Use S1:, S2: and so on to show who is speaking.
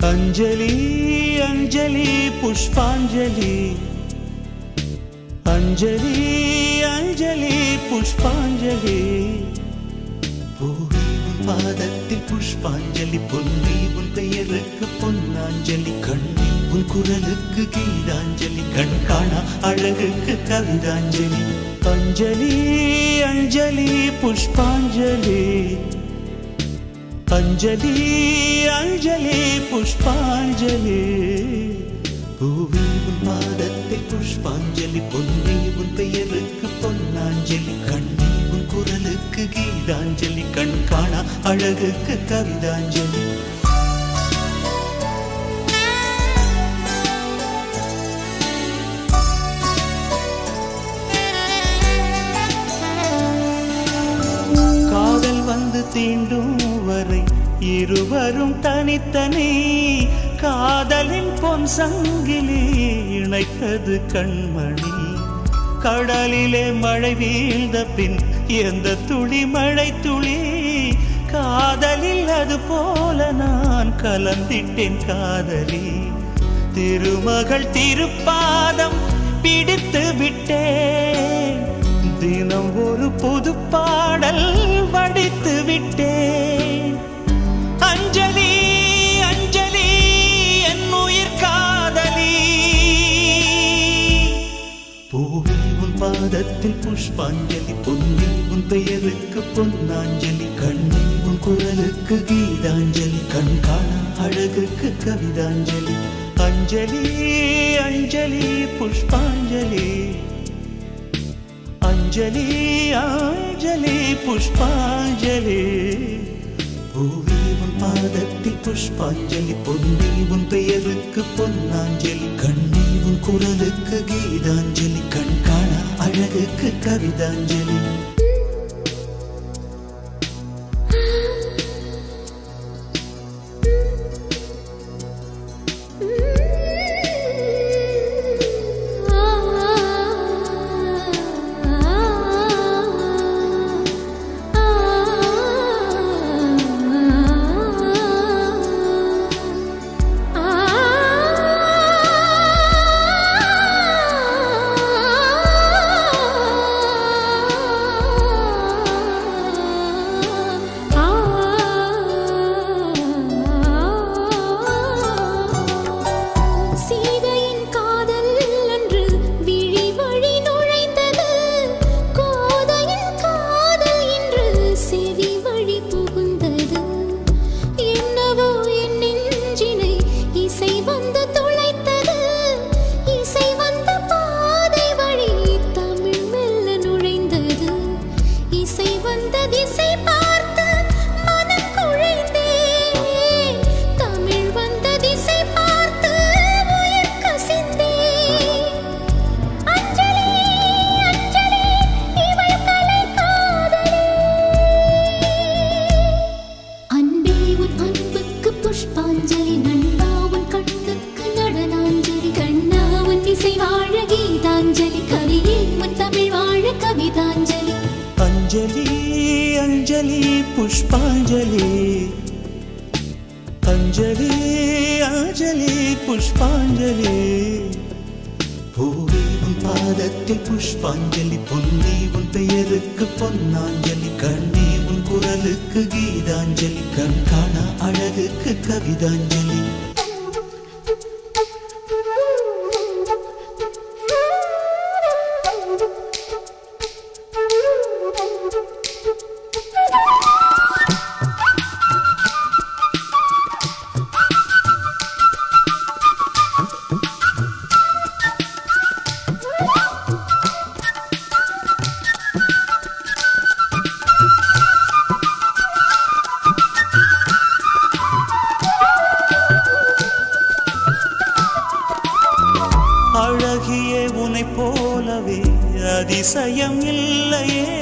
S1: अंजलि अंजलि पुष्पांजलि अंजलि अंजलि पुष्पांजलि பூவே உன் பாதத்தில் புஷ்பாஞ்சலி பொன்னி உன் பெயருக்கு பொன்னாஞ்சலி கண்ணி உன் குரலுக்கு கீதாஞ்சலி கண் காணா அழகுக்கு கவிதாஞ்சலி अंजलि अंजलि पुष्पांजलि अंजलि अंजलि पुष्पांजलि பூவே உன் பாதத்தில் புஷ்பாஞ்சலி பொன்னி உன் பெயருக்கு பொன்னாஞ்சலி கண்ணி உன் குரலுக்கு கீதாஞ்சலி கண் காணா அழகுக்கு கவிதாஞ்சலி காதல் வந்து தீண்டும் வரை இருவரும் தனித்தனி காதலின் பொன் சங்கிலி இணைத்தது கண்மணி கடலிலே மழை வீழ்ந்த பின் எந்த துளி மழை துளி காதலில் அது போல நான் கலந்திட்டேன் காதலி திருமகள் திருப்பாதம் பிடித்து விட்டேன் தினம் ஒரு புது பாடல் வடித்து விட்டேன் अंजलि अंजलि என் உயிர் காதலி பூவே உன் பாதத்தில் புஷ்பாஞ்சலி பொன்னி உன் பெயருக்கு பொன்னாஞ்சலி கண்ணி உன் குரலுக்கு கீதாஞ்சலி கண் காணா அழகுக்கு கவிதாஞ்சலி अंजलि अंजलि पुष्पांजलि अंजलि अंजलि पुष्पांजलि பூவே உன் பாதத்தில் புஷ்பாஞ்சலி பொன்னி உன் பெயருக்கு பொன்னாஞ்சலி கண்ணி உன் குரலுக்கு கீதாஞ்சலி கண் காணா அழகுக்கு கவிதாஞ்சலி अंजलि अंजलि पुष्पांजलि अंजलि अंजलि पुष्पांजलि பூவே உன் பாதத்தில் புஷ்பாஞ்சலி பொன்னி உன் பெயருக்கு பொன்னாஞ்சலி கண்ணி உன் குரலுக்கு கீதாஞ்சலி கண் காணா அழகுக்கு கவிதாஞ்சலி உன்னை போலவே அதிசயம் இல்லையே.